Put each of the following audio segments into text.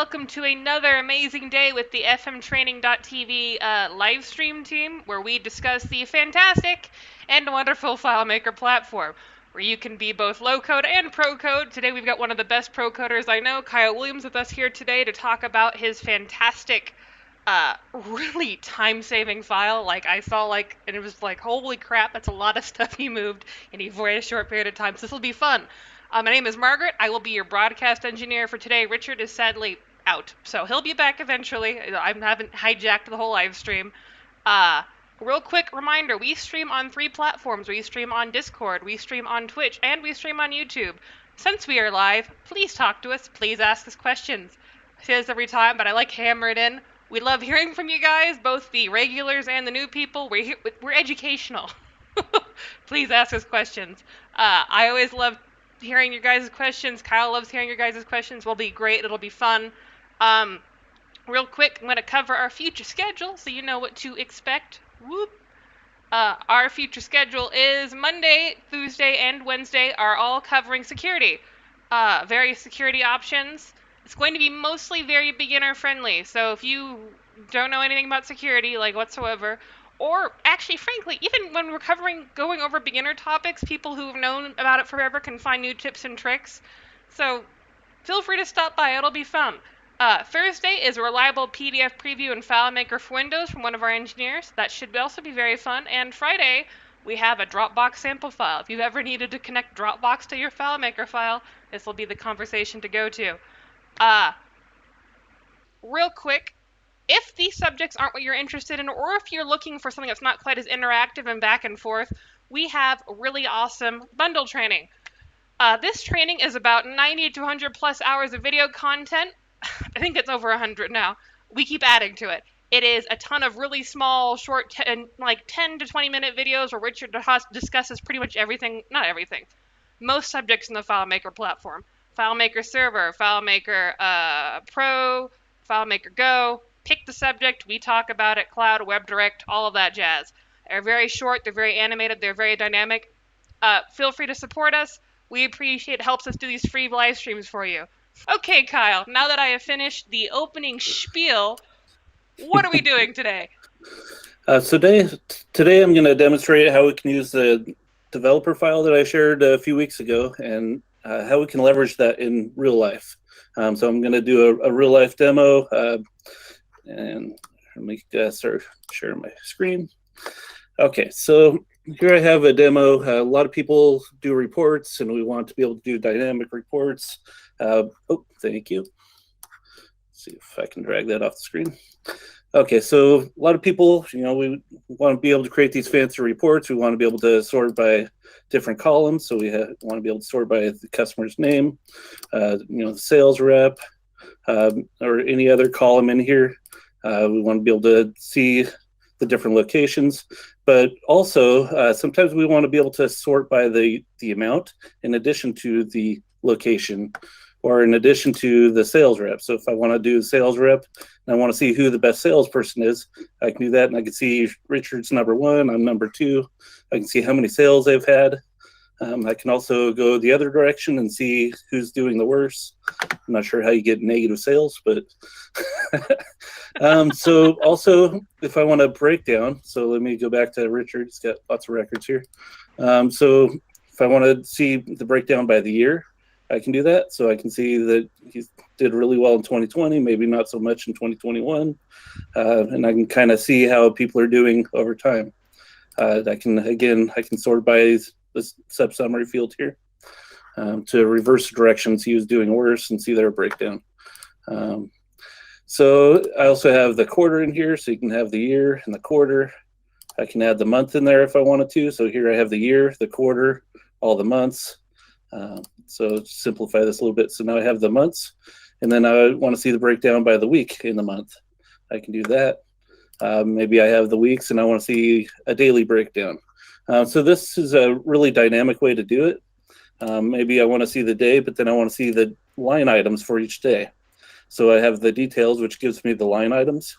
welcome to another amazing day with the fmtraining.tv live stream team, where we discuss the fantastic and wonderful FileMaker platform, where you can be both low-code and pro-code. Today we've got one of the best pro-coders I know, Kyle Williams, with us here today to talk about his fantastic, really time-saving file. I saw, and it was like, holy crap, that's a lot of stuff he moved in a very short period of time, so this will be fun. My name is Margaret. I will be your broadcast engineer for today. Richard is sadly out, so he'll be back eventually. I haven't hijacked the whole live stream. Real quick reminder, we stream on 3 platforms. We stream on Discord, we stream on Twitch, and we stream on YouTube. Since we are live, please talk to us. Please ask us questions. I say this every time, but I like hammer it in. We love hearing from you guys, both the regulars and the new people. We're educational. Please ask us questions. I always love hearing your guys' questions. Kyle loves hearing your guys' questions. Will be great. It'll be fun. Real quick, I'm going to cover our future schedule so you know what to expect. Whoop. Our future schedule is Monday, Tuesday, and Wednesday are all covering security. Various security options. It's going to be mostly very beginner friendly. So if you don't know anything about security, whatsoever, or actually, frankly, even when we're going over beginner topics, people who've known about it forever can find new tips and tricks. So feel free to stop by. It'll be fun. Thursday is a reliable PDF preview in FileMaker for Windows from one of our engineers. That should also be very fun. And Friday, we have a Dropbox sample file. If you've ever needed to connect Dropbox to your FileMaker file, this will be the conversation to go to. Real quick, if these subjects aren't what you're interested in, or if you're looking for something that's not quite as interactive and back and forth, we have really awesome bundle training. This training is about 90 to 100 plus hours of video content. I think it's over 100 now. We keep adding to it. It is a ton of really small, short, 10 to 20 minute videos where Richard discusses pretty much everything, not everything, most subjects in the FileMaker platform. FileMaker Server, FileMaker Pro, FileMaker Go. Pick the subject, we talk about it, Cloud, WebDirect, all of that jazz. They're very short, they're very animated, they're very dynamic. Feel free to support us. We appreciate it. Helps us do these free live streams for you. Okay, Kyle, now that I have finished the opening spiel, what are we doing today? Today I'm going to demonstrate how we can use the developer file that I shared a few weeks ago and how we can leverage that in real life. So I'm going to do a real life demo and let me start sharing my screen. Okay, so here I have a demo. A lot of people do reports and we want to be able to do dynamic reports. Oh, thank you. Let's see if I can drag that off the screen. Okay, so a lot of people, we want to be able to create these fancy reports. We want to be able to sort by different columns. So we want to be able to sort by the customer's name, the sales rep, or any other column in here. We want to be able to see the different locations, but also sometimes we want to be able to sort by the amount in addition to the location or in addition to the sales rep. So if I want to do the sales rep and I want to see who the best salesperson is, I can do that, and I can see Richard's number 1, I'm number 2. I can see how many sales they've had. I can also go the other direction and see who's doing the worst. I'm not sure how you get negative sales, but so also if I want to break down, so let me go back to Richard. He's got lots of records here. So if I want to see the breakdown by the year, I can do that. So I can see that he did really well in 2020, maybe not so much in 2021. And I can kind of see how people are doing over time. I can sort by this sub-summary field here to reverse directions. He was doing worse and see their breakdown. So I also have the quarter in here, so you can have the year and the quarter. I can add the month in there if I wanted to. So here I have the year, the quarter, all the months. So simplify this a little bit. So now I have the months, and then I want to see the breakdown by the week in the month. I can do that. Maybe I have the weeks and I want to see a daily breakdown. So this is a really dynamic way to do it. Maybe I want to see the day, but then I want to see the line items for each day. So I have the details, which gives me the line items.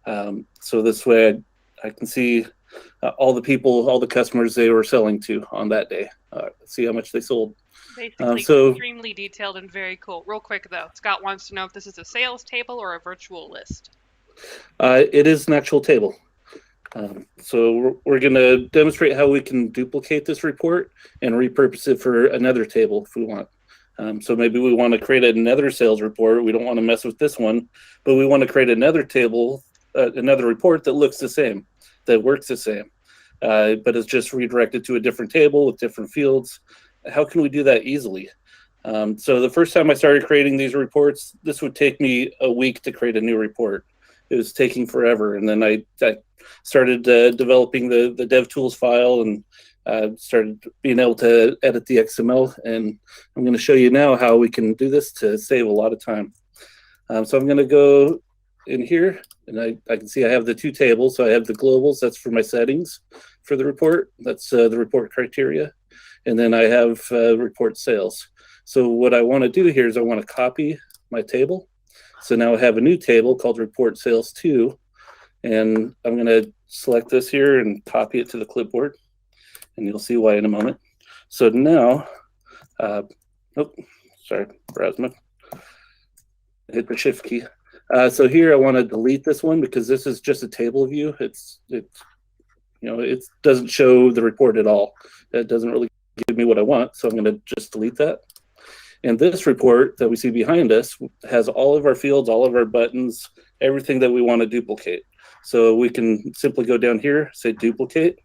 So this way I can see all the people, all the customers they were selling to on that day. See how much they sold. Basically, So extremely detailed and very cool. Real quick, though, Scott wants to know if this is a sales table or a virtual list. it is an actual table. So we're going to demonstrate how we can duplicate this report and repurpose it for another table if we want. So maybe we want to create another sales report. We don't want to mess with this one, but we want to create another table, another report that looks the same, that works the same, but is just redirected to a different table with different fields. How can we do that easily? So the first time I started creating these reports, this would take me a week to create a new report. It was taking forever. And then I started developing the DevTools file and started being able to edit the XML. And I'm going to show you now how we can do this to save a lot of time. So I'm going to go in here, and I can see I have the two tables. So I have the globals, that's for my settings for the report. That's the report criteria. And then I have report sales. So what I want to do here is I want to copy my table. So now I have a new table called report sales 2. And I'm going to select this here and copy it to the clipboard. And you'll see why in a moment. So now, browse hit the shift key. So here I want to delete this one because this is just a table view. It doesn't show the report at all. It doesn't really give me what I want. So I'm going to just delete that. And this report that we see behind us has all of our fields, all of our buttons, everything that we want to duplicate. So we can simply go down here, say duplicate.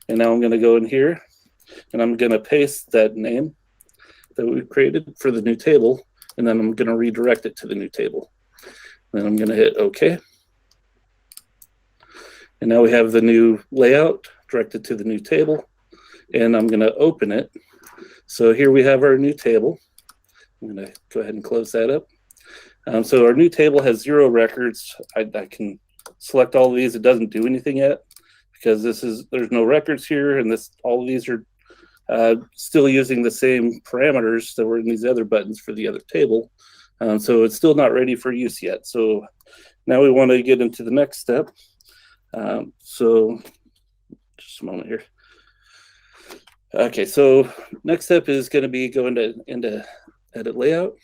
And now I'm going to go in here and I'm going to paste that name that we created for the new table. And then I'm going to redirect it to the new table. Then I'm going to hit OK. And now we have the new layout directed to the new table. And I'm going to open it. So here we have our new table. I'm going to go ahead and close that up. So our new table has 0 records. I can select all of these. It doesn't do anything yet because there's no records here, and all of these are still using the same parameters that were in these other buttons for the other table. So it's still not ready for use yet. So now we want to get into the next step. So just a moment here. Okay, so next step is going to be going into edit layout.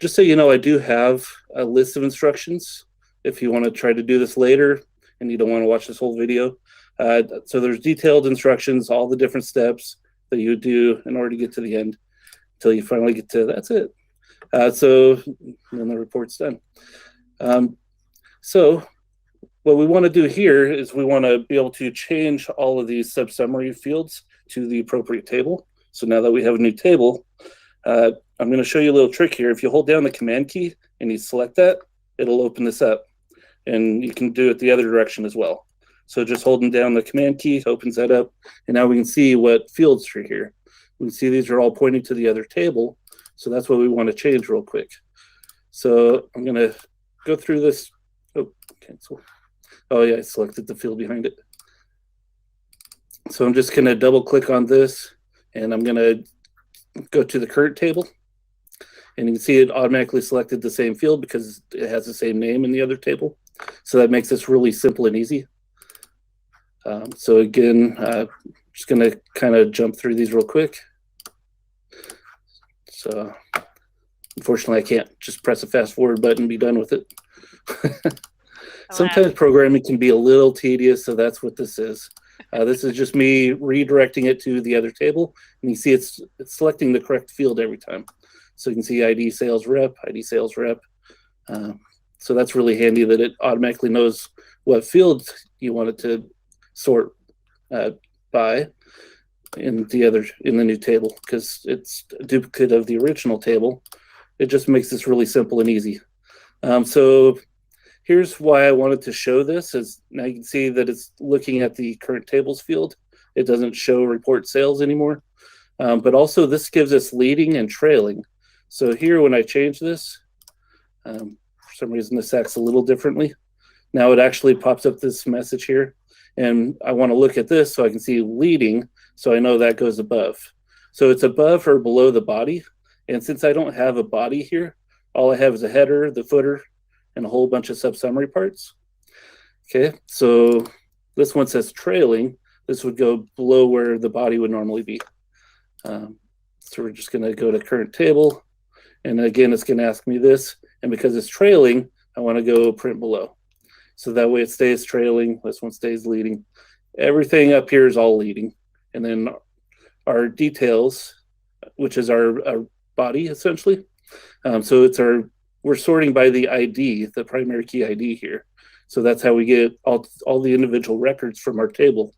Just so you know, I do have a list of instructions if you want to try to do this later and you don't want to watch this whole video. So there's detailed instructions, all the different steps that you do in order to get to the end until you finally get to that's it. So then the report's done. So what we want to do here is we want to be able to change all of these sub-summary fields to the appropriate table. So now that we have a new table, I'm going to show you a little trick here. If you hold down the command key and you select that, it'll open this up. And you can do it the other direction as well. So just holding down the command key opens that up. And now we can see what fields are here. We can see these are all pointing to the other table. So that's what we want to change real quick. So I'm going to go through this. Oh, cancel. Oh, yeah, I selected the field behind it. So I'm just going to double click on this. And I'm going to go to the current table. And you can see it automatically selected the same field because it has the same name in the other table. So that makes this really simple and easy. So again, just going to kind of jump through these real quick. So unfortunately, I can't just press a fast forward button and be done with it. Sometimes programming can be a little tedious, so that's what this is. This is just me redirecting it to the other table. And you see it's selecting the correct field every time. So you can see ID sales rep, ID sales rep. So that's really handy that it automatically knows what fields you want it to sort by in the new table, because it's a duplicate of the original table. It just makes this really simple and easy. So here's why I wanted to show this, is now you can see that it's looking at the current tables field. It doesn't show report sales anymore. But also this gives us leading and trailing. So here when I change this, for some reason this acts a little differently. Now it actually pops up this message here. And I want to look at this so I can see leading, so I know that goes above. So it's above or below the body. And since I don't have a body here, all I have is a header, the footer, and a whole bunch of sub-summary parts. Okay, so This one says trailing. This would go below where the body would normally be. So we're just going to go to current table. And again, it's going to ask me this. And because it's trailing, I want to go print below. So that way it stays trailing. This one stays leading. Everything up here is all leading. And then our details, which is our body essentially. So we're sorting by the ID, the primary key ID here. So that's how we get all the individual records from our table,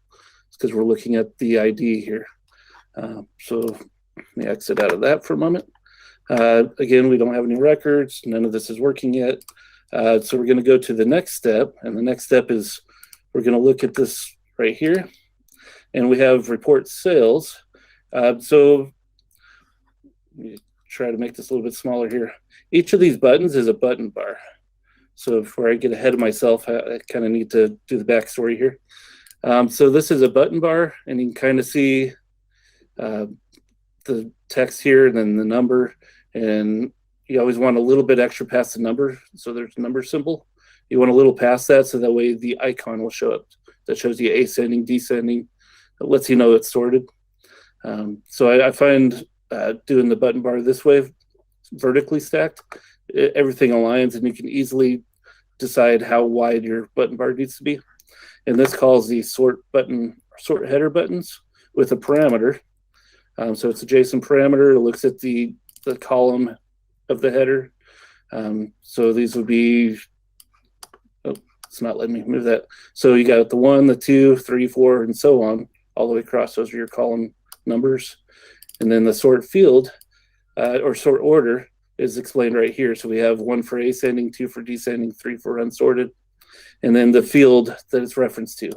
because we're looking at the ID here. So let me exit out of that for a moment. Again, we don't have any records. None of this is working yet. So we're going to go to the next step. And the next step is we're going to look at this right here. And we have report sales. So let me try to make this a little bit smaller here. Each of these buttons is a button bar. So before I get ahead of myself, I kind of need to do the backstory here. So this is a button bar, and you can kind of see the text here and then the number. And you always want a little bit extra past the number. So there's a number symbol. You want a little past that, so that way the icon will show up. That shows you ascending, descending. It lets you know it's sorted. So I find doing the button bar this way, vertically stacked, everything aligns, and you can easily decide how wide your button bar needs to be. And this calls the sort header buttons with a parameter. So it's a JSON parameter. It looks at the column of the header. So these would be, oh, it's not letting me move that. So you got the 1, the 2, 3, 4, and so on, all the way across. Those are your column numbers. And then the sort field or sort order is explained right here. So we have 1 for ascending, 2 for descending, 3 for unsorted, and then the field that it's referenced to.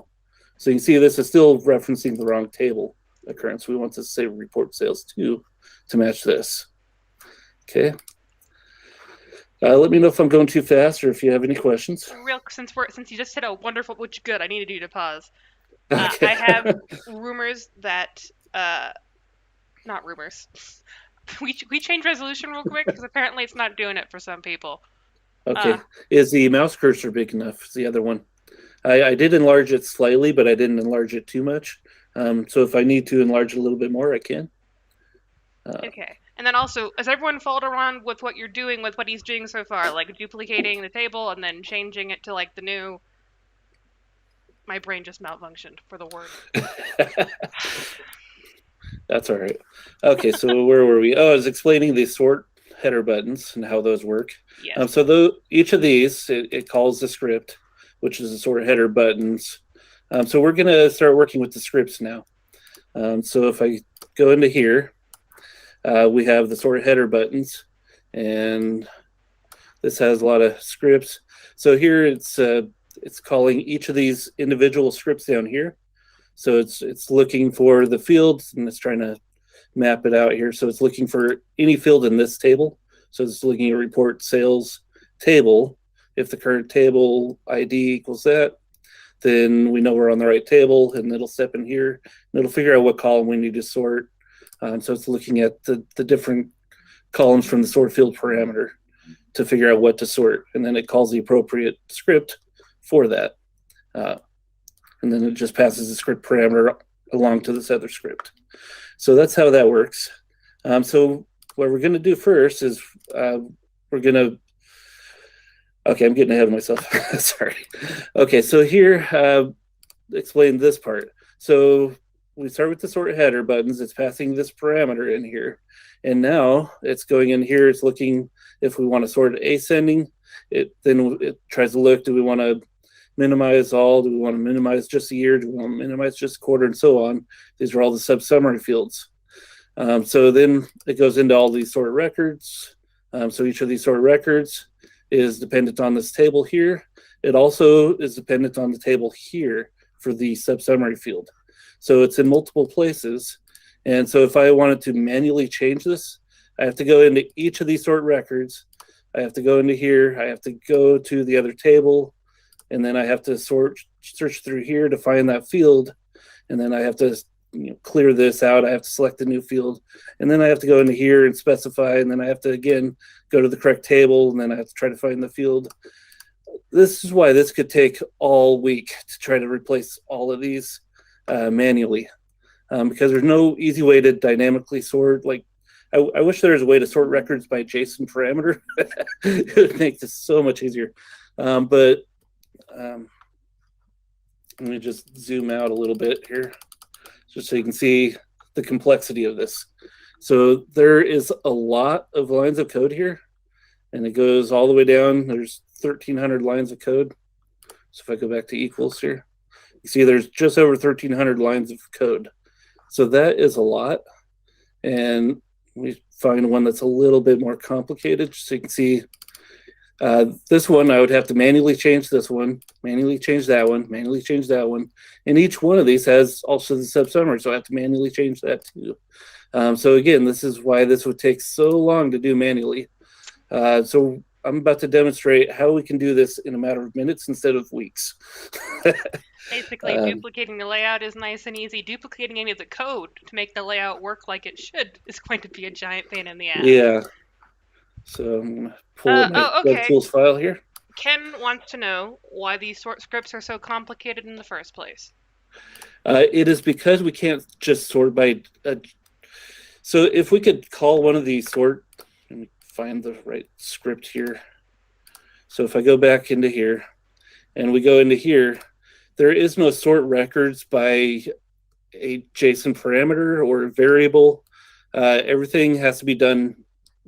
So you can see this is still referencing the wrong table occurrence. We want to say report sales to match this. Okay. Let me know if I'm going too fast or if you have any questions. Since you just hit a wonderful, which good, I needed you to pause. Okay. I have rumors that, not rumors. We change resolution real quick because apparently it's not doing it for some people. Okay. Is the mouse cursor big enough? Is the other one. I did enlarge it slightly, but I didn't enlarge it too much. So if I need to enlarge it a little bit more, I can. Okay. And then also, has everyone followed around with what you're doing with what he's doing so far? Like duplicating the table and then changing it to like the new... My brain just malfunctioned for the word. That's all right. Okay, so where were we? Oh, I was explaining the sort header buttons and how those work. Yes. So each of these, it calls the script, which is the sort header buttons. So we're going to start working with the scripts now. So if I go into here, we have the sort header buttons, and this has a lot of scripts. So here it's calling each of these individual scripts down here. So it's looking for the fields, and it's trying to map it out here. So it's looking for any field in this table. So it's looking at report sales table. If the current table ID equals that, then we know we're on the right table, and it'll step in here, and it'll figure out what column we need to sort. So it's looking at the different columns from the sort field parameter to figure out what to sort. And then it calls the appropriate script for that. And then it just passes the script parameter along to this other script. So that's how that works. So what we're going to do first is we're going to, okay, I'm getting ahead of myself. Sorry. Okay, so here, explain this part. So we start with the sort header buttons. It's passing this parameter in here. And now it's going in here. It's looking if we want to sort ascending. Then it tries to look, do we want to minimize all? Do we want to minimize just a year? Do we want to minimize just a quarter, and so on? These are all the sub-summary fields. So then it goes into all these sort records. So each of these sort records is dependent on this table here. It also is dependent on the table here for the sub-summary field. So it's in multiple places. And so if I wanted to manually change this, I have to go into each of these sort records. I have to go into here. I have to go to the other table. And then I have to search through here to find that field. And then I have to clear this out. I have to select a new field. And then I have to go into here and specify. And then I have to, again, go to the correct table. And then I have to try to find the field. this is why this could take all week to try to replace all of these manually, because there's no easy way to dynamically sort. Like, I wish there was a way to sort records by JSON parameter. It would make this so much easier. But let me just zoom out a little bit here, just so you can see the complexity of this. So there is a lot of lines of code here, and it goes all the way down. There's 1,300 lines of code. So if I go back to equals here, you see there's just over 1,300 lines of code. So that is a lot. And we find one that's a little bit more complicated. So you can see this one, I would have to manually change this one, manually change that one, manually change that one. And each one of these has also the sub-summary, so I have to manually change that too. So again, this is why this would take so long to do manually. So I'm about to demonstrate how we can do this in a matter of minutes instead of weeks. Basically, duplicating the layout is nice and easy. Duplicating any of the code to make the layout work like it should is going to be a giant pain in the ass. Yeah. So I'm going to pull up my DevTools file here. Ken wants to know why these sort scripts are so complicated in the first place. It is because we can't just sort by... so if we could call one of these sort... Let me find the right script here. So if I go back into here, and we go into here, there is no sort records by a JSON parameter or a variable. Everything has to be done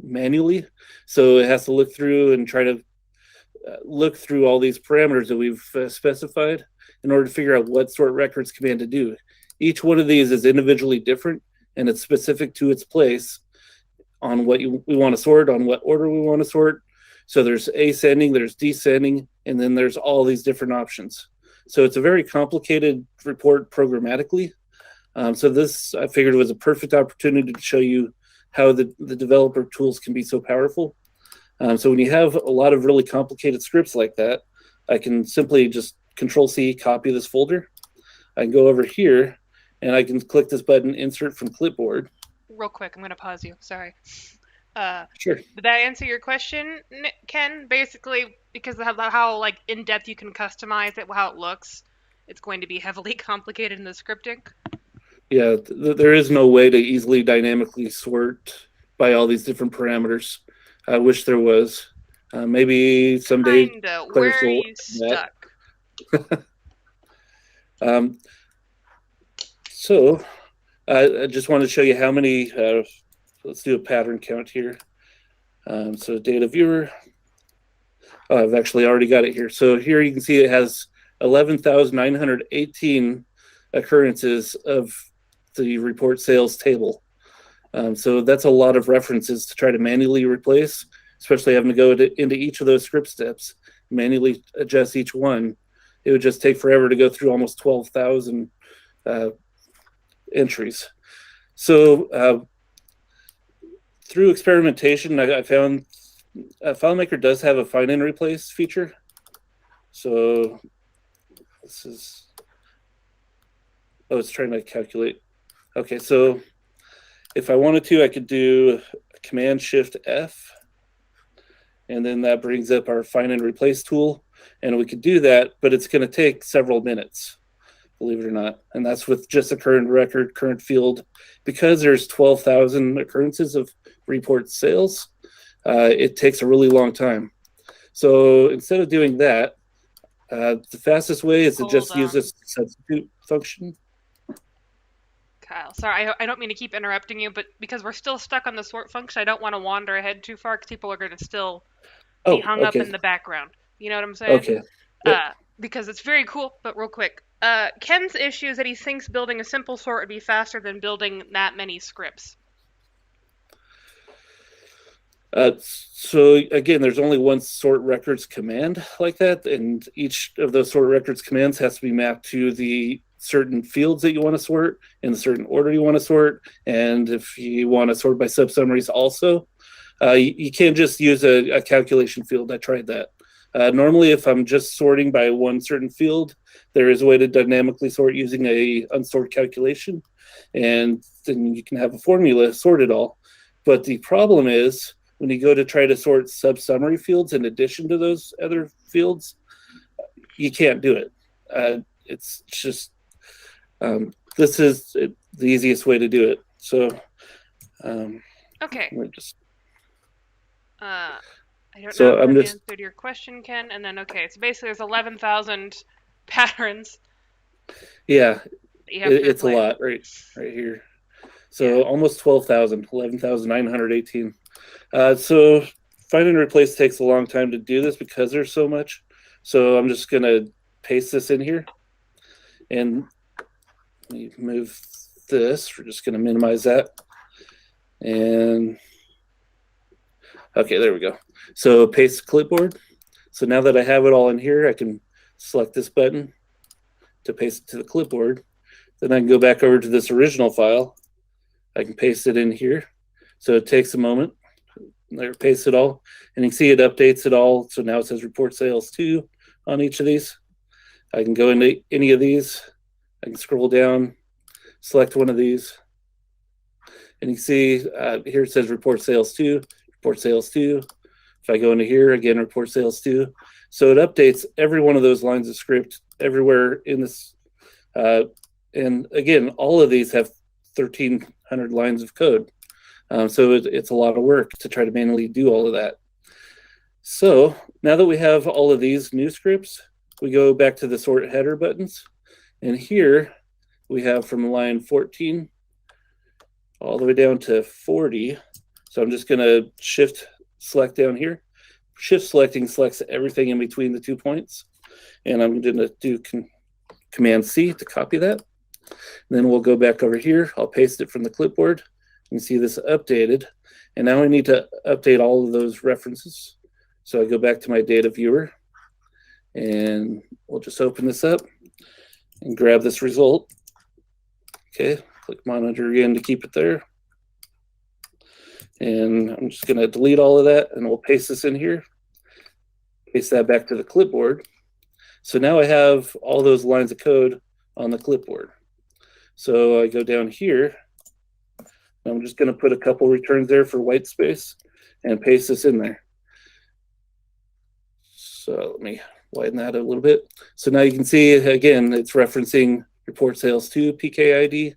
manually. So it has to look through and try to look through all these parameters that we've specified in order to figure out what sort records command to do. Each one of these is individually different, and it's specific to its place on what we want to sort, on what order we want to sort. So there's ascending, there's descending, and then there's all these different options. So it's a very complicated report programmatically. So this, I figured, was a perfect opportunity to show you how the developer tools can be so powerful. So when you have a lot of really complicated scripts like that, I can simply just Control-C, copy this folder. I can go over here, and I can click this button, Insert from Clipboard. Real quick, I'm going to pause you. Sorry. Sure. Did that answer your question, Ken? Basically, because of how like in-depth you can customize it, how it looks, it's going to be heavily complicated in the scripting. Yeah, there is no way to easily dynamically sort by all these different parameters. I wish there was. Maybe someday. Kinda. Where are you stuck? So I just want to show you how many. Let's do a pattern count here. So data viewer. Oh, I've actually already got it here. So here you can see it has 11,918 occurrences of the report sales table. So that's a lot of references to try to manually replace, especially having to go into each of those script steps, manually adjust each one. It would just take forever to go through almost 12,000 entries. So through experimentation, I found FileMaker does have a find and replace feature. So this is, oh, it's trying to calculate. Okay, so if I wanted to, I could do Command-Shift-F, and then that brings up our find and replace tool, and we could do that, but it's going to take several minutes, believe it or not, and that's with just a current record, current field. Because there's 12,000 occurrences of report sales, it takes a really long time. So instead of doing that, the fastest way is to just use this substitute function. Kyle, sorry, I don't mean to keep interrupting you, but because we're still stuck on the sort function, I don't want to wander ahead too far because people are going to still be hung up in the background. You know what I'm saying? Okay. Yep. Because it's very cool, but real quick. Ken's issue is that he thinks building a simple sort would be faster than building that many scripts. So again, there's only one sort records command like that, and each of those sort records commands has to be mapped to the certain fields that you want to sort in a certain order you want to sort, and if you want to sort by subsummaries also, you can't just use a calculation field. I tried that. Normally, if I'm just sorting by one certain field, there is a way to dynamically sort using a unsort calculation, and then you can have a formula sort it all. But the problem is when you go to try to sort sub-summary fields in addition to those other fields, you can't do it. It's just this is the easiest way to do it. So Okay. let me just. I don't know So if I'm that just answered your question, Ken. And then, okay, so basically there's 11,000 patterns yeah, that you have to it's a replace. lot right here. So Yeah. almost 12,000, 11,918. So find and replace takes a long time to do this because there's so much. So I'm just gonna paste this in here and move this. We're just gonna minimize that. And okay, there we go. So paste clipboard. So now that I have it all in here, I can select this button to paste it to the clipboard. Then I can go back over to this original file. I can paste it in here. So it takes a moment. There, paste it all. And you can see it updates it all. So now it says report sales 2 on each of these. I can go into any of these. I can scroll down, select one of these. And you can see here it says report sales 2, report sales 2. If I go into here, again, report sales 2. So it updates every one of those lines of script everywhere in this. And again, all of these have 1,300 lines of code. So it's a lot of work to try to manually do all of that. So now that we have all of these new scripts, we go back to the sort header buttons. And here we have from line 14 all the way down to 40. So I'm just going to shift select down here. Shift selecting selects everything in between the 2 points. And I'm going to do Command C to copy that. And then we'll go back over here. I'll paste it from the clipboard. You can see this updated. And now I need to update all of those references. So I go back to my data viewer. And we'll just open this up and grab this result. Okay, click monitor again to keep it there. And I'm just going to delete all of that, and we'll paste this in here. Paste that back to the clipboard. So now I have all those lines of code on the clipboard. So I go down here. I'm just going to put a couple returns there for white space and paste this in there. So let me widen that a little bit. So now you can see, again, it's referencing report sales 2 PKID.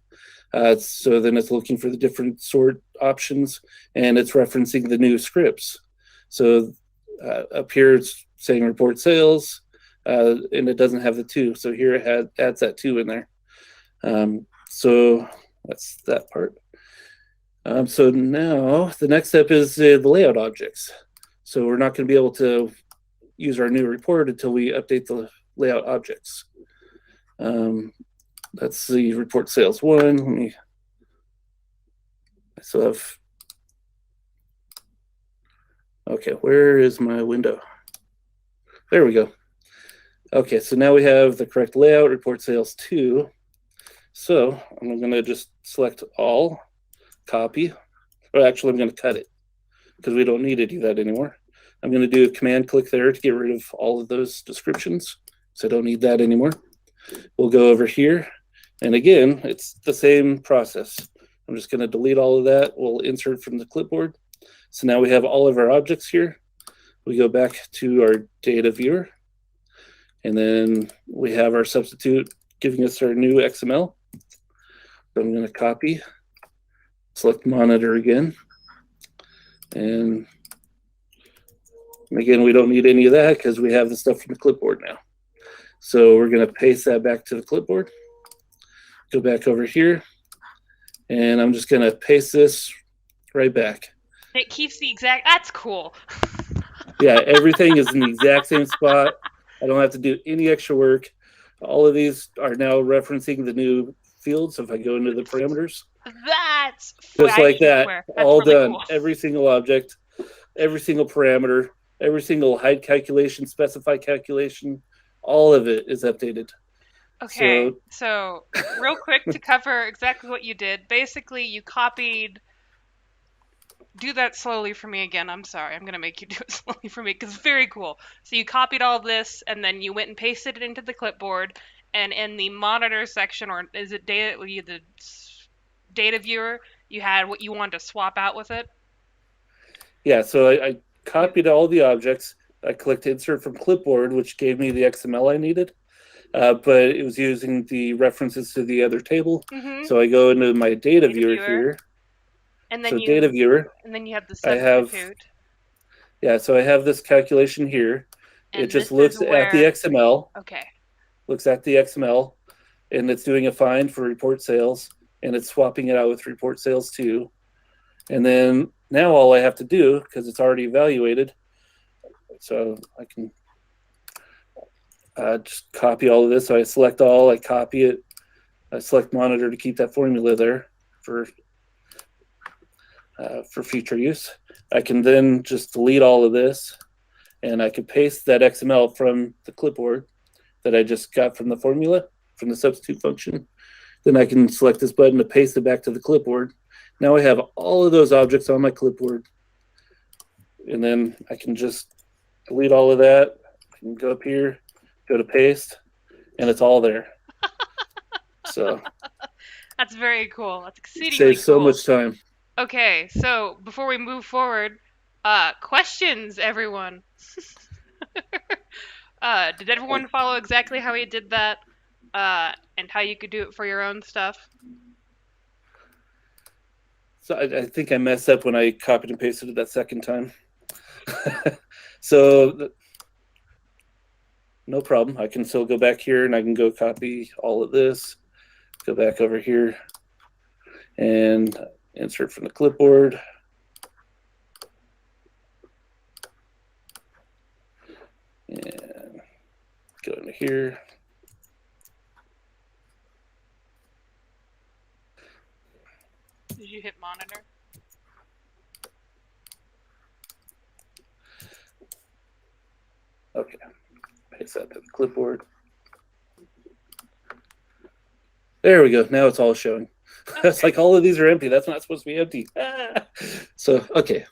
So then it's looking for the different sort options, and it's referencing the new scripts. So up here it's saying report sales, and it doesn't have the 2. So here it adds that 2 in there. So that's that part. So now the next step is the layout objects. So we're not going to be able to use our new report until we update the layout objects. That's the report sales 1. Okay, where is my window? There we go. Okay, so now we have the correct layout, report sales 2. So I'm going to just select all, copy. Or actually, I'm going to cut it because we don't need to do that anymore. I'm going to do a command click there to get rid of all of those descriptions. So I don't need that anymore. We'll go over here. And again, it's the same process. I'm just going to delete all of that. We'll insert from the clipboard. So now we have all of our objects here. We go back to our data viewer. And then we have our substitute giving us our new XML. So I'm going to copy, select monitor again. And again, we don't need any of that because we have the stuff from the clipboard now. So we're going to paste that back to the clipboard. Go back over here. And I'm just going to paste this right back. It keeps the exact. That's cool. Yeah, everything is in the exact same spot. I don't have to do any extra work. All of these are now referencing the new fields. If I go into the parameters, That's just like that, that's all really done. cool. Every single object, every single parameter, every single hide calculation, specify calculation, all of it is updated. Okay, so real quick to cover exactly what you did. Basically, you copied. Do that slowly for me again. I'm sorry. I'm going to make you do it slowly for me because it's very cool. So you copied all this and then you went and pasted it into the clipboard. And in the monitor section, or is it the data viewer, you had what you wanted to swap out with it? Yeah, so I copied all the objects, I clicked insert from clipboard, which gave me the XML I needed, but it was using the references to the other table. Mm-hmm. So I go into my data viewer viewer. here. And So data viewer, then you have the I have, substitute. so I have this calculation here. And it just this looks is at the where XML, okay. looks at the XML, and it's doing a find for report sales, and it's swapping it out with report sales too. And then now all I have to do, because it's already evaluated, so I can just copy all of this. So I select all, I copy it, I select monitor to keep that formula there for future use. I can then just delete all of this, and I can paste that XML from the clipboard that I just got from the formula, from the substitute function. Then I can select this button to paste it back to the clipboard. Now I have all of those objects on my clipboard, and then I can just delete all of that. I can go up here, go to paste, and it's all there. So that's very cool. That's exceedingly saves so much time. Okay, so before we move forward, questions, everyone. Did everyone follow exactly how he did that? And how you could do it for your own stuff? So I think I messed up when I copied and pasted it that second time. So no problem. I can still go back here and I can go copy all of this, go back over here and insert from the clipboard. And go into here. Did you hit monitor? Okay, paste that to the clipboard. There we go. Now it's all showing. Okay. It's like all of these are empty. That's not supposed to be empty. So, okay.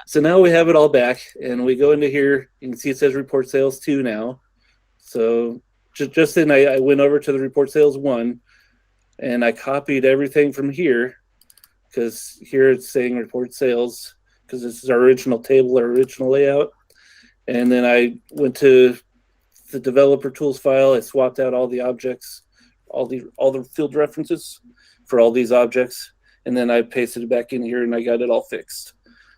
So now we have it all back, and we go into here. You can see it says report sales 2 now. So just then I went over to the report sales 1, and I copied everything from here, because here it's saying report sales, because this is our original table, our original layout. And then I went to the developer tools file. I swapped out all the objects, all the field references for all these objects, and then I pasted it back in here, and I got it all fixed.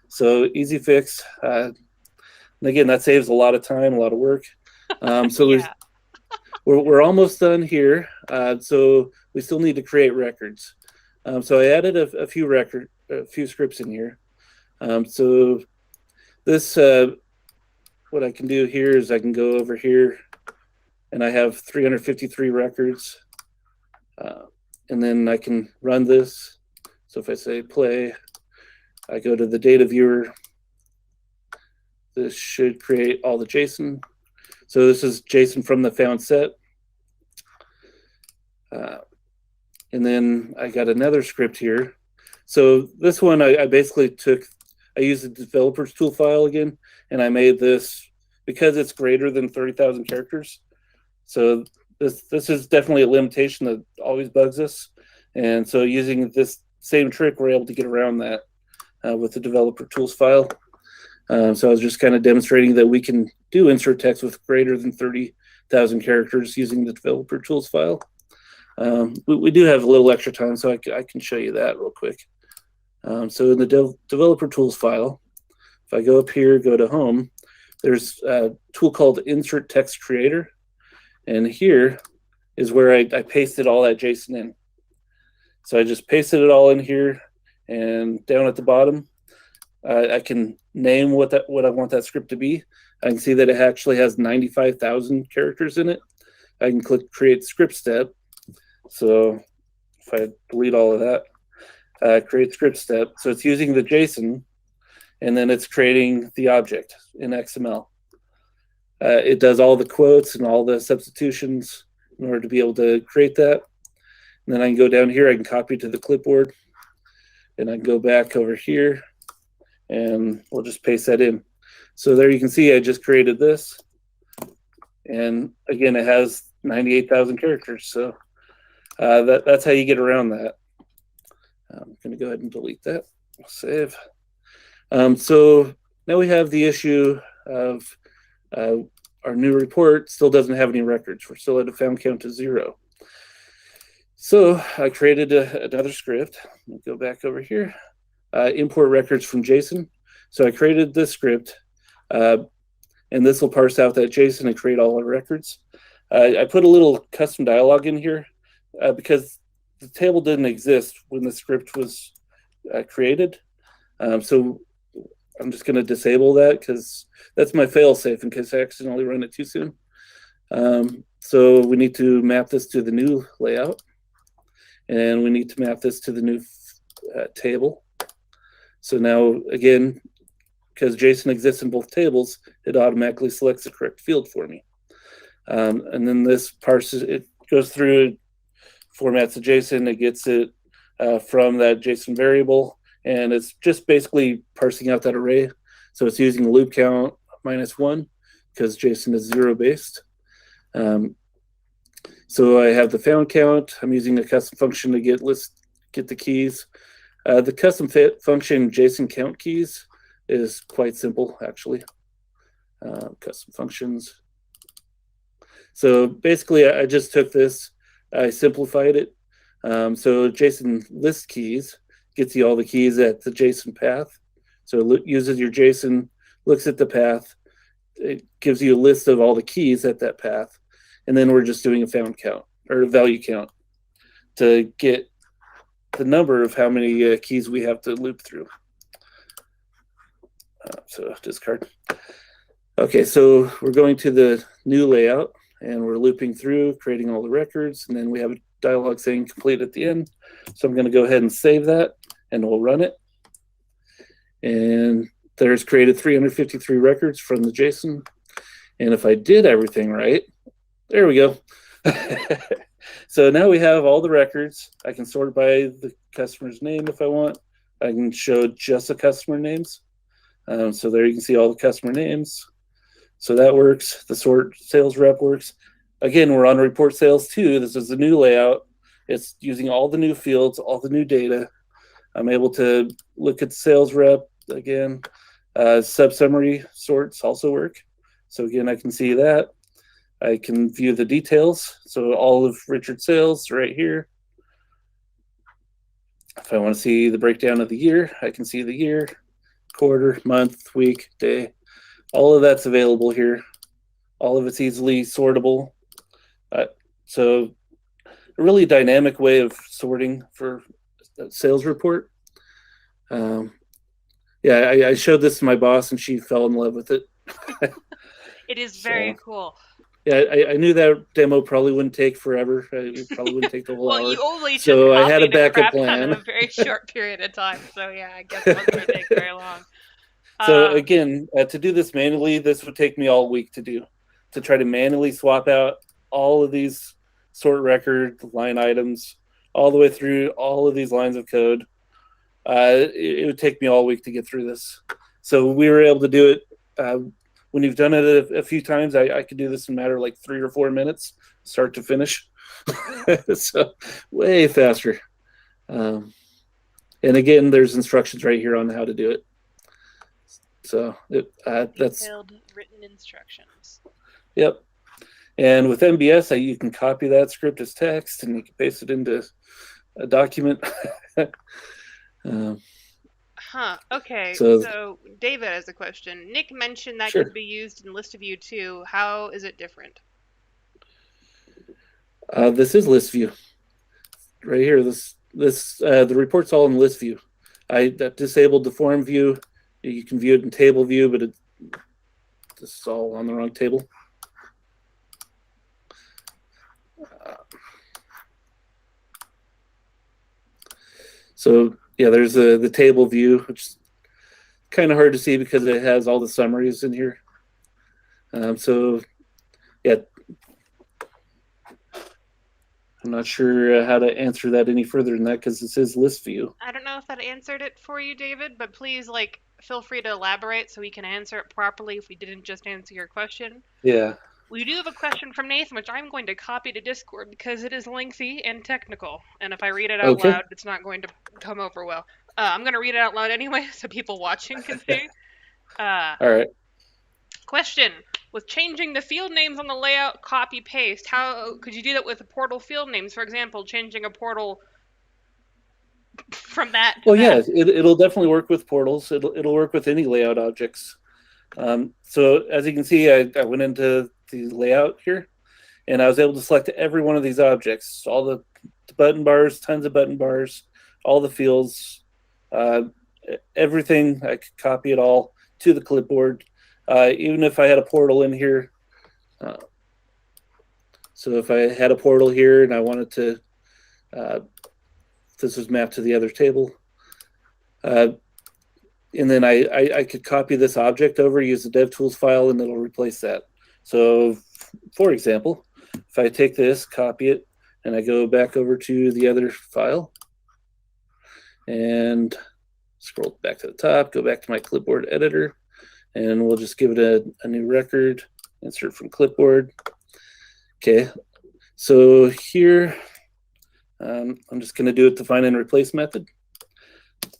So easy fix. And again, that saves a lot of time, a lot of work. So yeah. we're almost done here. So we still need to create records. So I added a few scripts in here. So this, what I can do here is I can go over here, and I have 353 records. And then I can run this. So if I say play, I go to the data viewer. This should create all the JSON. So this is JSON from the found set. And then I got another script here. So this one I basically I used the developer's tool file again, and I made this because it's greater than 30,000 characters. So this is definitely a limitation that always bugs us. And so using this same trick, we're able to get around that with the developer tools file. So I was just kind of demonstrating that we can do insert text with greater than 30,000 characters using the developer tools file. We do have a little extra time, so I can show you that real quick. So in the developer tools file, if I go up here, go to home, there's a tool called Insert Text Creator. And here is where I pasted all that JSON in. So I just pasted it all in here, and down at the bottom, I can name what I want that script to be. I can see that it actually has 95,000 characters in it. I can click Create Script Step. So if I delete all of that, create script step. So it's using the JSON, and then it's creating the object in XML. It does all the quotes and all the substitutions in order to be able to create that. And then I can go down here, I can copy to the clipboard, and I can go back over here, and we'll just paste that in. So there you can see I just created this. And again, it has 98,000 characters. So that's how you get around that. I'm going to go ahead and delete that. Save. So now we have the issue of our new report still doesn't have any records. We're still at a found count of 0. So I created another script. I'll go back over here. Import records from JSON. So I created this script, and this will parse out that JSON and create all our records. I put a little custom dialog in here because the table didn't exist when the script was created. So I'm just going to disable that because that's my fail-safe in case I accidentally run it too soon. So we need to map this to the new layout, and we need to map this to the new table. So now, again, because JSON exists in both tables, it automatically selects the correct field for me. And then this parses, it goes through, formats the JSON, it gets it from that JSON variable, and it's just basically parsing out that array. So it's using the loop count -1 because JSON is 0 based. So I have the found count. I'm using a custom function to get the keys. The custom function JSON count keys is quite simple, actually. Custom functions. So basically, I just took this, I simplified it. So JSON list keys gets you all the keys at the JSON path. So it uses your JSON, looks at the path, it gives you a list of all the keys at that path, and then we're just doing a found count or a value count to get the number of how many keys we have to loop through. So discard. Okay, so we're going to the new layout, and we're looping through, creating all the records, and then we have a dialog saying complete at the end. So I'm going to go ahead and save that, and we'll run it. And there's created 353 records from the JSON. And if I did everything right, there we go. So now we have all the records. I can sort by the customer's name if I want. I can show just the customer names. So there you can see all the customer names. So that works. The sort sales rep works. Again, we're on report sales too. This is the new layout. It's using all the new fields, all the new data. I'm able to look at the sales rep again. Sub-summary sorts also work. So again, I can see that. I can view the details. So all of Richard's sales right here. If I want to see the breakdown of the year, I can see the year, quarter, month, week, day. All of that's available here. All of it's easily sortable. So a really dynamic way of sorting for a sales report. Yeah, I showed this to my boss and she fell in love with it. It is very cool. Yeah, I knew that demo probably wouldn't take forever. It probably wouldn't take the whole hour. Well, you only just so I had a copied backup crap ton plan. in a very short period of time. So yeah, I guess it wasn't going to take very long. So again, to do this manually, this would take me all week to do, to try to manually swap out all of these sort record line items, all the way through all of these lines of code. It would take me all week to get through this. So we were able to do it. When you've done it a few times, I could do this in a matter of like 3 or 4 minutes, start to finish. So way faster. And again, there's instructions right here on how to do it. So that's detailed written instructions. Yep. And with MBS, you can copy that script as text and you can paste it into a document. Okay. So David has a question. Nick mentioned that could be used in list view too. How is it different? This is list view. Right here. The report's all in list view. I disabled the form view. You can view it in table view, but this is all on the wrong table. So yeah, there's the table view, which is kind of hard to see because it has all the summaries in here. So yeah, I'm not sure how to answer that any further than that because this is list view. I don't know if that answered it for you, David, but please feel free to elaborate so we can answer it properly if we didn't just answer your question. Yeah. We do have a question from Nathan, which I'm going to copy to Discord because it is lengthy and technical. And if I read it out loud, it's not going to come over well. I'm going to read it out loud anyway so people watching can see. All right. Question: with changing the field names on the layout copy paste, how could you do that with the portal field names? For example, changing a portal from that to Well, that. yeah, it'll definitely work with portals. It'll work with any layout objects. So as you can see, I went into the layout here, and I was able to select every one of these objects, all the button bars, tons of button bars, all the fields, uh, everything. I could copy it all to the clipboard, even if I had a portal in here. So if I had a portal here and I wanted to, this was mapped to the other table. And then I could copy this object over, use the DevTools file, and it'll replace that. So, for example, if I take this, copy it, and I go back over to the other file, and scroll back to the top, go back to my clipboard editor, and we'll just give it a new record, insert from clipboard. Okay, so here, I'm just going to do it the find and replace method,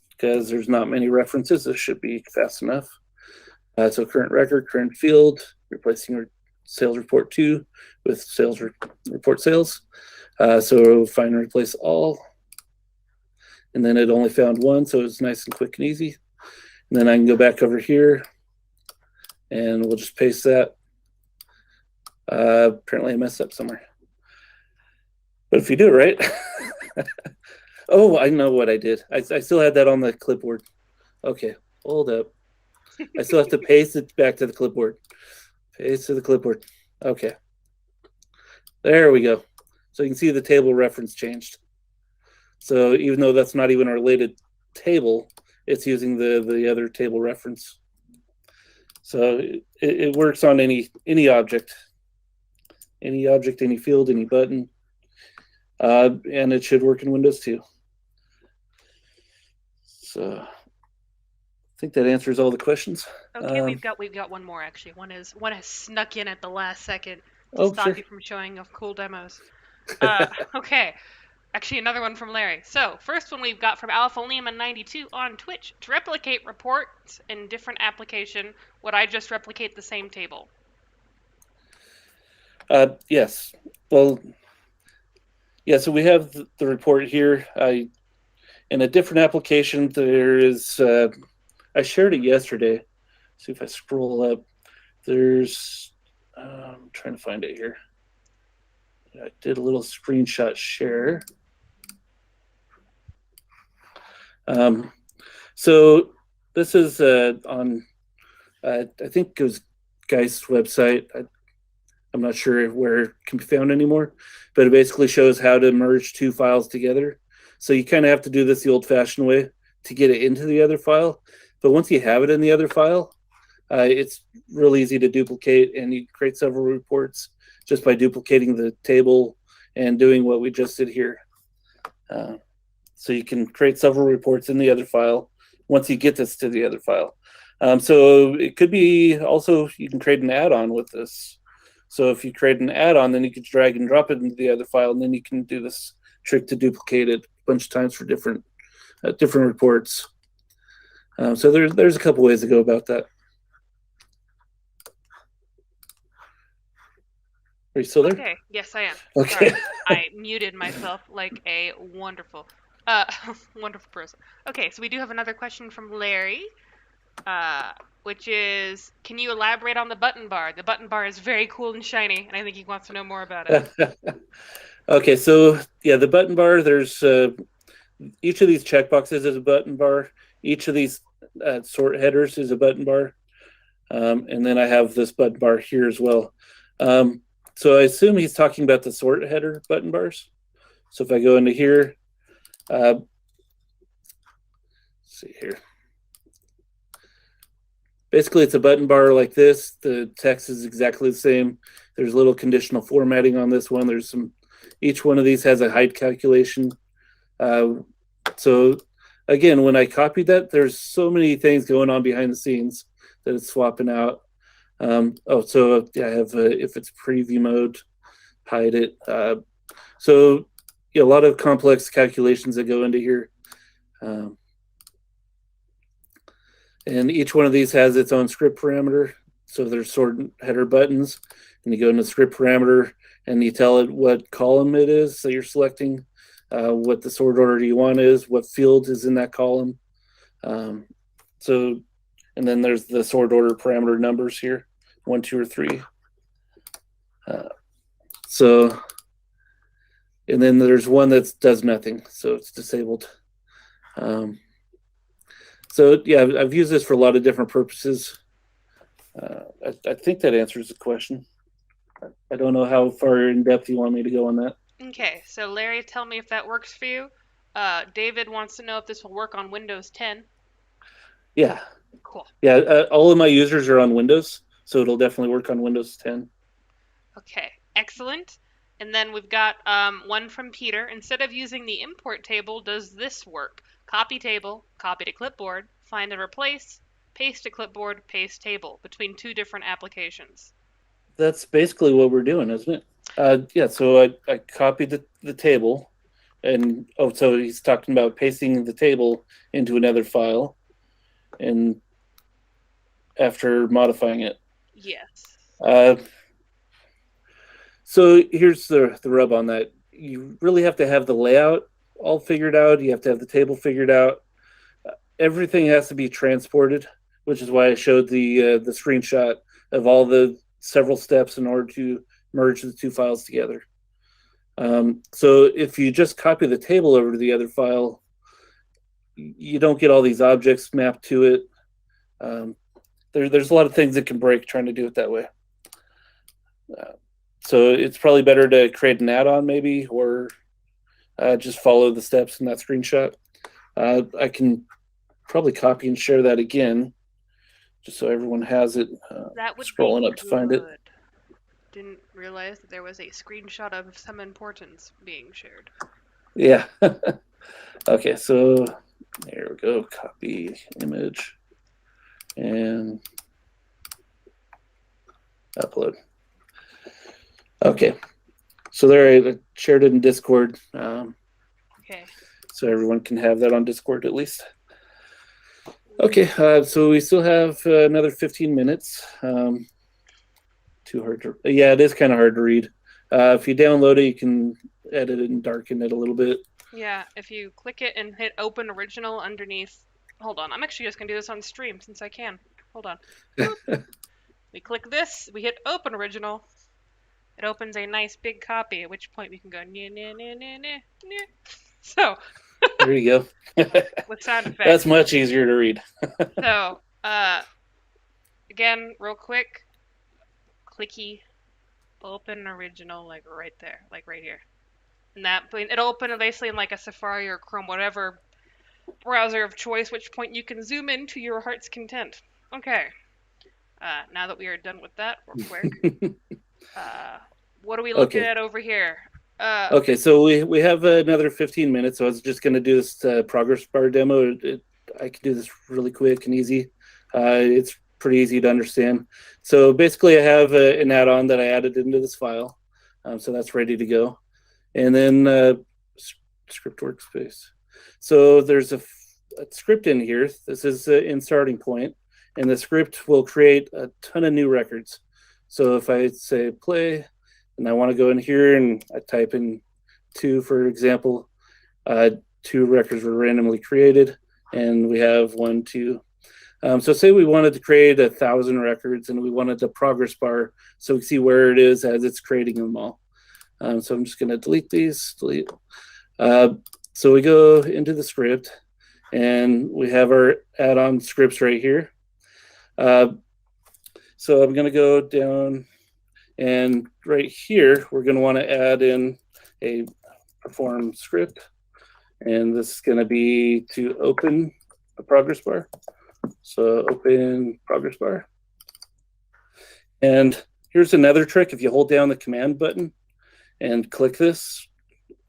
because there's not many references. This should be fast enough. So current record, current field, replacing sales report 2 with sales report sales. So find and replace all. And then it only found one, so it's nice and quick and easy. And then I can go back over here, and we'll just paste that. Apparently I messed up somewhere. But if you do it right, oh, I know what I did. I still had that on the clipboard. Okay, hold up. I still have to paste it back to the clipboard. Paste to the clipboard. Okay. There we go. So you can see the table reference changed. So even though that's not even a related table, it's using the other table reference. So it works on any object. Any object, any field, any button. And it should work in Windows too. So I think that answers all the questions. Okay, we've got one more actually. One has snuck in at the last second to stop you from showing off cool demos. Okay. Actually, another one from Larry. So, first one we've got from Alpha Lima 92 on Twitch. To replicate reports in different application, would I just replicate the same table? Yes. Well, yeah, so we have the report here. In a different application, there is, I shared it yesterday. See if I scroll up. There's, I'm trying to find it here. I did a little screenshot share. So this is on, I think it was Geist's website. I'm not sure where it can be found anymore, but it basically shows how to merge two files together. So you kind of have to do this the old-fashioned way to get it into the other file. But once you have it in the other file, it's real easy to duplicate, and you create several reports just by duplicating the table and doing what we just did here. So you can create several reports in the other file once you get this to the other file. So it could be also, you can create an add-on with this. So if you create an add-on, then you can drag and drop it into the other file, and then you can do this trick to duplicate it a bunch of times for different reports. So there's a couple ways to go about that. Are you still there? Okay. Yes, I am. Okay. Sorry. I muted myself like a wonderful person. Okay, so we do have another question from Larry, which is, can you elaborate on the button bar? The button bar is very cool and shiny, and I think he wants to know more about it. Okay, so yeah, the button bar, there's each of these checkboxes is a button bar. Each of these sort headers is a button bar. And then I have this button bar here as well. So I assume he's talking about the sort header button bars. So if I go into here, let's see here. Basically, it's a button bar like this. The text is exactly the same. There's a little conditional formatting on this one. There's some, each one of these has a height calculation. So again, when I copied that, there's so many things going on behind the scenes that it's swapping out. So yeah, I have if it's preview mode, hide it. So yeah, a lot of complex calculations that go into here. And each one of these has its own script parameter. So there's sort header buttons, and you go into script parameter, and you tell it what column it is that you're selecting, what the sort order you want is, what field is in that column. So, and then there's the sort order parameter numbers here, 1, 2, or 3. So, and then there's one that does nothing, so it's disabled. So yeah, I've used this for a lot of different purposes. I think that answers the question. I don't know how far in depth you want me to go on that. Okay, so Larry, tell me if that works for you. David wants to know if this will work on Windows 10. Yeah. Cool. Yeah, all of my users are on Windows, so it'll definitely work on Windows 10. Okay, excellent. And then we've got one from Peter. Instead of using the import table, does this work? Copy table, copy to clipboard, find and replace, paste to clipboard, paste table between 2 different applications. That's basically what we're doing, isn't it? Yeah, so I copied the table, and so he's talking about pasting the table into another file, and after modifying it. Yes. So here's the rub on that. You really have to have the layout all figured out. You have to have the table figured out. Everything has to be transported, which is why I showed the screenshot of all the several steps in order to merge the 2 files together. So if you just copy the table over to the other file, you don't get all these objects mapped to it. There's a lot of things that can break trying to do it that way. So it's probably better to create an add-on maybe, or just follow the steps in that screenshot. I can probably copy and share that again, just so everyone has it. That would scrolling be up to find it. Didn't realize that there was a screenshot of some importance being shared. Yeah. Okay, so there we go. Copy image and upload. Okay, so there I shared it in Discord. Okay. So everyone can have that on Discord at least. Okay, so we still have another 15 minutes. Too hard to, yeah, it is kind of hard to read. If you download it, you can edit it and darken it a little bit. Yeah, if you click it and hit open original underneath, hold on, I'm actually just gonna do this on stream since I can. Hold on. We click this, we hit open original. It opens a nice big copy, at which point we can go nah, nah, nah, nah, nah, nah. So there you go. with sound effects. That's much easier to read. So again, real quick, clicky open original, like right there, like right here. And that it'll open basically in like a Safari or Chrome, whatever browser of choice, which point you can zoom in to your heart's content. Okay. Now that we are done with that, real quick. What are we looking at over here? Okay, so we have another 15 minutes, so I was just going to do this progress bar demo. I can do this really quick and easy. It's pretty easy to understand. So basically I have an add-on that I added into this file. So that's ready to go. And then script workspace. So there's a script in here. This is in starting point, and the script will create a ton of new records. So if I say play, and I want to go in here and I type in 2, for example, 2 records were randomly created, and we have 1, 2. So say we wanted to create 1,000 records, and we wanted the progress bar so we can see where it is as it's creating them all. So I'm just going to delete these, delete. So we go into the script, and we have our add-on scripts right here. So I'm going to go down, and right here, we're going to want to add in a perform script. And this is going to be to open a progress bar. So open progress bar. And here's another trick. If you hold down the command button and click this,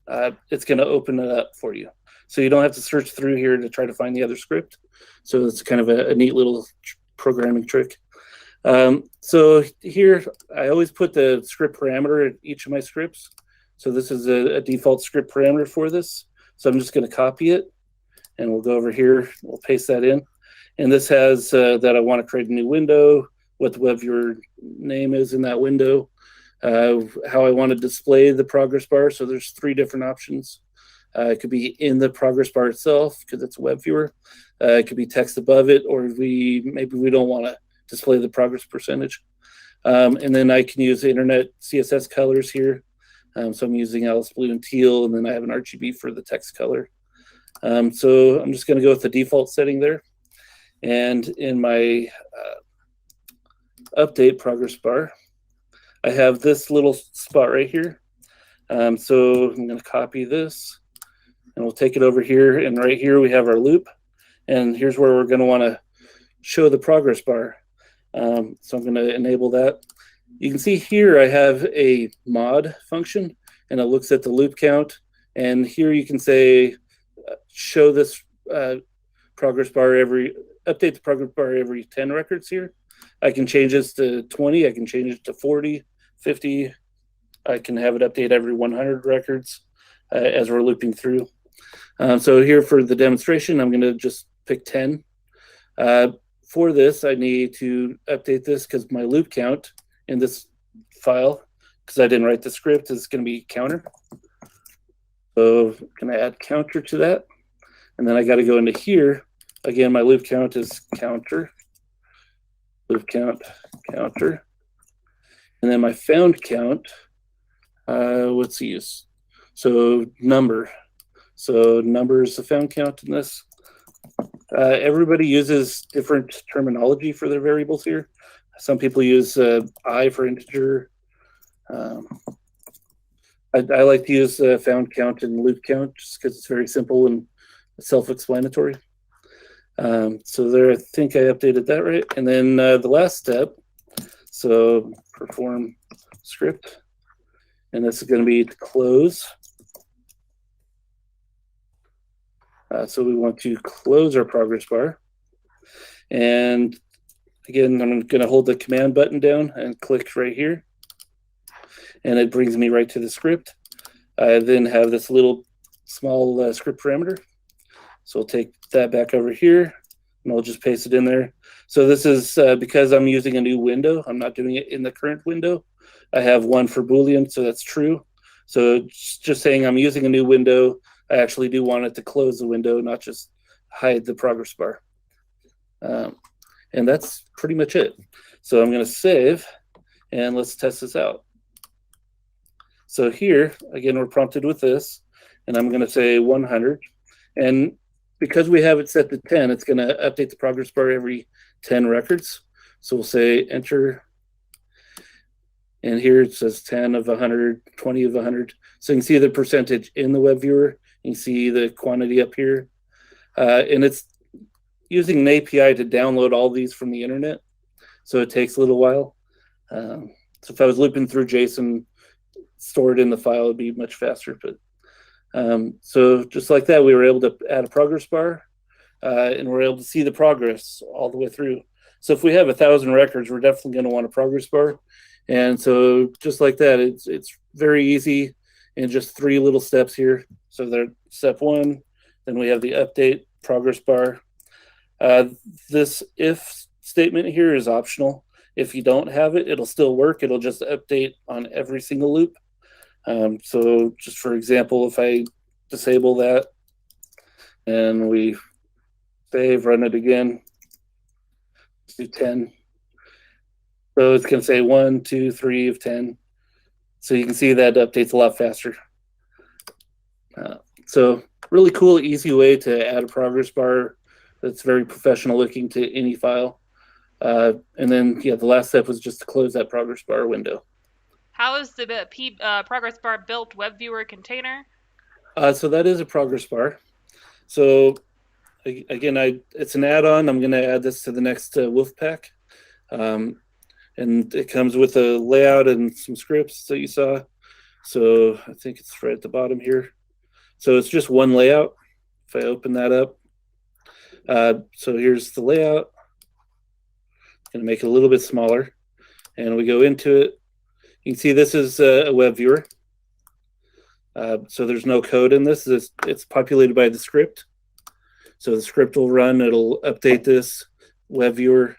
it's going to open it up for you. So you don't have to search through here to try to find the other script. So it's kind of a neat little programming trick. So here, I always put the script parameter at each of my scripts. So this is a default script parameter for this. So I'm just going to copy it, and we'll go over here. We'll paste that in. And this has that I want to create a new window, what the web viewer name is in that window, how I want to display the progress bar. So there's 3 different options. It could be in the progress bar itself because it's a web viewer. It could be text above it, or maybe we don't want to display the progress percentage. And then I can use the internet CSS colors here. So I'm using Alice Blue and Teal, and then I have an RGB for the text color. So I'm just going to go with the default setting there. And in my update progress bar, I have this little spot right here. So I'm going to copy this, and we'll take it over here. And right here we have our loop. And here's where we're going to want to show the progress bar. So I'm going to enable that. You can see here I have a mod function, and it looks at the loop count. And here you can say, show this progress bar update the progress bar every 10 records here. I can change this to 20. I can change it to 40, 50. I can have it update every 100 records as we're looping through. So here for the demonstration, I'm going to just pick 10. For this, I need to update this because my loop count in this file, because I didn't write the script, is going to be counter. So I'm going to add counter to that. And then I got to go into here. Again, my loop count is counter. Loop count, counter. And then my found count, what's the use? So number. So number is the found count in this. Everybody uses different terminology for their variables here. Some people use I for integer. I like to use found count and loop count just because it's very simple and self-explanatory. So there, I think I updated that right. And then the last step, so perform script, and this is going to be to close. So we want to close our progress bar. And again, I'm going to hold the command button down and click right here. And it brings me right to the script. I then have this little small script parameter. So I'll take that back over here, and I'll just paste it in there. So this is because I'm using a new window. I'm not doing it in the current window. I have one for Boolean, so that's true. So just saying I'm using a new window, I actually do want it to close the window, not just hide the progress bar. And that's pretty much it. So I'm going to save, and let's test this out. So here, again, we're prompted with this, and I'm going to say 100. And because we have it set to 10, it's going to update the progress bar every 10 records. So we'll say enter. And here it says 10 of 100, 20 of 100. So you can see the percentage in the web viewer. You can see the quantity up here. And it's using an API to download all these from the internet. So it takes a little while. So if I was looping through JSON, stored in the file, it'd be much faster. But so just like that, we were able to add a progress bar, and we're able to see the progress all the way through. So if we have 1,000 records, we're definitely going to want a progress bar. And so just like that, it's very easy in just 3 little steps here. So there, step 1, then we have the update progress bar. This if statement here is optional. If you don't have it, it'll still work. It'll just update on every single loop. So just for example, if I disable that and we save, run it again, let's do 10. So it's going to say 1, 2, 3 of 10. So you can see that updates a lot faster. So really cool, easy way to add a progress bar that's very professional looking to any file. And then, yeah, the last step was just to close that progress bar window. How is the progress bar built web viewer container? So that is a progress bar. So again, it's an add-on. I'm going to add this to the next Wolfpack. And it comes with a layout and some scripts that you saw. So I think it's right at the bottom here. So it's just one layout. If I open that up. So here's the layout. Going to make it a little bit smaller. And we go into it. You can see this is a web viewer. So there's no code in this. It's populated by the script. So the script will run. It'll update this web viewer.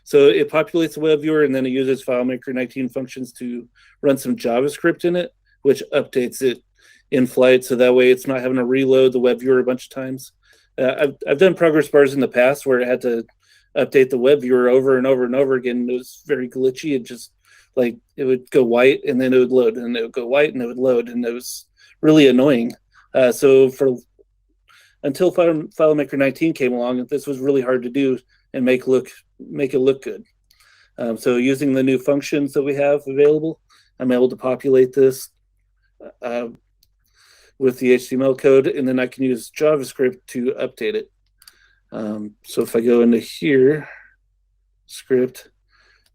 So it populates the web viewer, and then it uses FileMaker 19 functions to run some JavaScript in it, which updates it in flight. So that way it's not having to reload the web viewer a bunch of times. I've done progress bars in the past where it had to update the web viewer over and over and over again. It was very glitchy. It just like it would go white and then it would load, and it would go white and it would load, and it was really annoying. So until FileMaker 19 came along, this was really hard to do and make it look good. So using the new functions that we have available, I'm able to populate this with the HTML code, and then I can use JavaScript to update it. So if I go into here, script,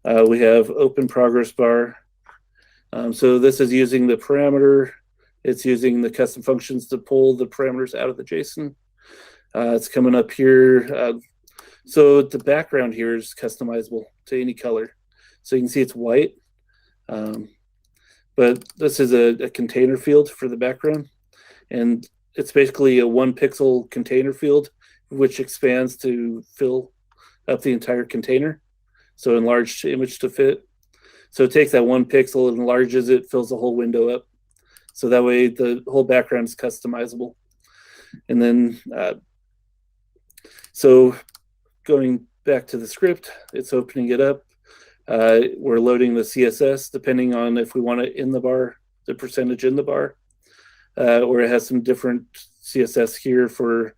we have open progress bar. So this is using the parameter. It's using the custom functions to pull the parameters out of the JSON. It's coming up here. So the background here is customizable to any color. So you can see it's white, but this is a container field for the background. And it's basically a 1 pixel container field, which expands to fill up the entire container. So enlarged image to fit. So it takes that 1 pixel, enlarges it, fills the whole window up. So that way the whole background is customizable. And then, so going back to the script, it's opening it up. We're loading the CSS depending on if we want it in the bar, the percentage in the bar, or it has some different CSS here for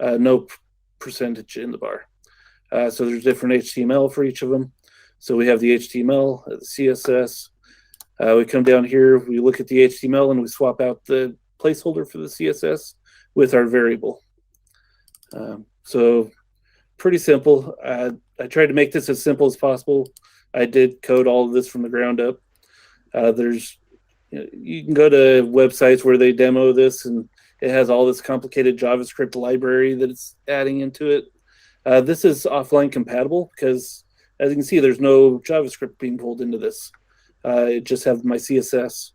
no percentage in the bar. So there's different HTML for each of them. So we have the HTML, the CSS. We come down here, we look at the HTML, and we swap out the placeholder for the CSS with our variable. So pretty simple. I tried to make this as simple as possible. I did code all of this from the ground up. You can go to websites where they demo this, and it has all this complicated JavaScript library that it's adding into it. This is offline compatible because, as you can see, there's no JavaScript being pulled into this. It just have my CSS.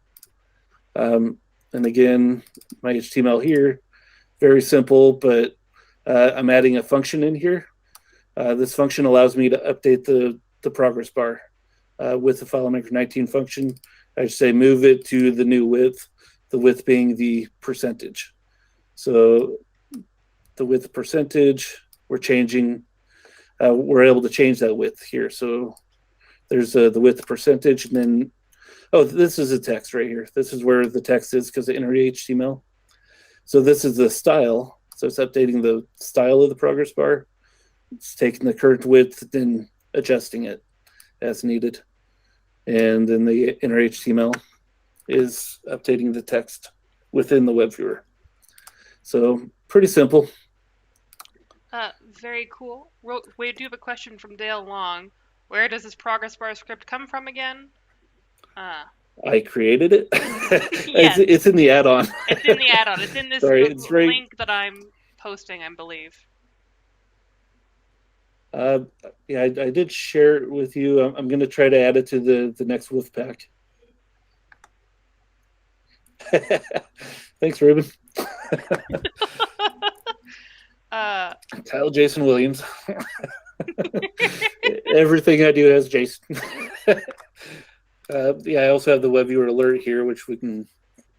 And again, my HTML here, very simple, but I'm adding a function in here. This function allows me to update the progress bar with the FileMaker 19 function. I just say move it to the new width, the width being the percentage. So the width percentage, we're able to change that width here. So there's the width percentage, and then, oh, this is a text right here. This is where the text is because of inner HTML. So this is the style. So it's updating the style of the progress bar. It's taking the current width, then adjusting it as needed. And then the inner HTML is updating the text within the web viewer. So pretty simple. Very cool. We do have a question from Dale Long. Where does this progress bar script come from again? I created it. Yes. It's in the add-on. It's in the add-on. It's in this link that I'm posting, I believe. Yeah, I did share it with you. I'm going to try to add it to the next wolf pack. Thanks, Ruben. Kyle Jason Williams. Everything I do has Jason. Yeah, I also have the web viewer alert here, which we can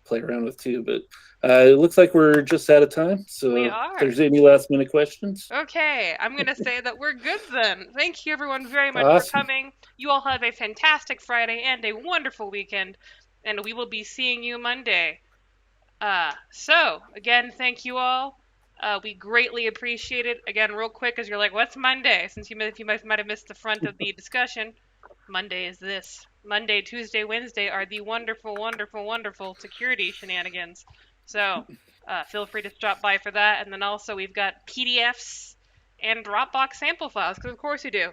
play around with too. But it looks like we're just out of time. So if there's any last minute questions. Okay, I'm going to say that we're good then. Thank you everyone very much for coming. You all have a fantastic Friday and a wonderful weekend. And we will be seeing you Monday. So, again, thank you all. We greatly appreciate it. Again, real quick, because you're like, what's Monday? Since you might have missed the front of the discussion, Monday is this. Monday, Tuesday, Wednesday are the wonderful, wonderful, wonderful security shenanigans. So feel free to stop by for that. And then also we've got PDFs and Dropbox sample files, because of course we do.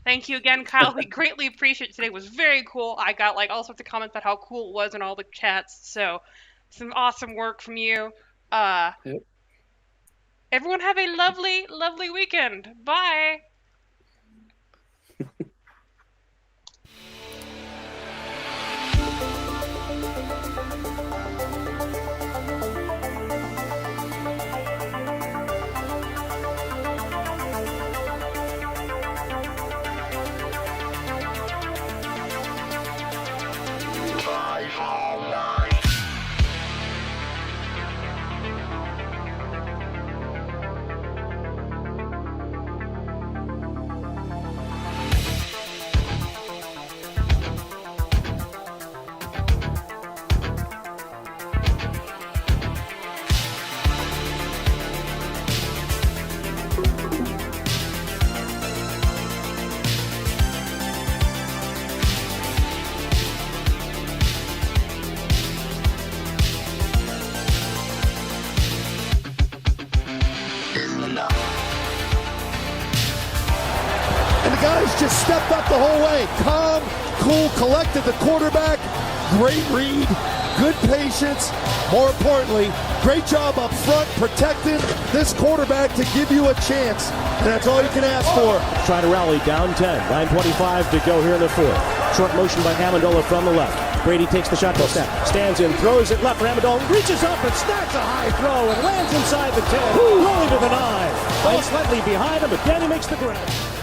Thank you again, Kyle. We greatly appreciate it. Today was very cool. I got like all sorts of comments about how cool it was in all the chats. So some awesome work from you. Yep. Everyone have a lovely, lovely weekend. Bye. just stepped up the whole way. Calm, cool, collected, the quarterback. Great read, good patience. More importantly, great job up front protecting this quarterback to give you a chance. And that's all you can ask for. Trying to rally down 10. 9:25 to go here in the fourth. Short motion by Amendola from the left. Brady takes the shotgun snap. Stands in, throws it left for Amendola. Reaches up and snacks a high throw and lands inside the 10. Rolling to the 9. Ball slightly behind him, but Danny makes the grab.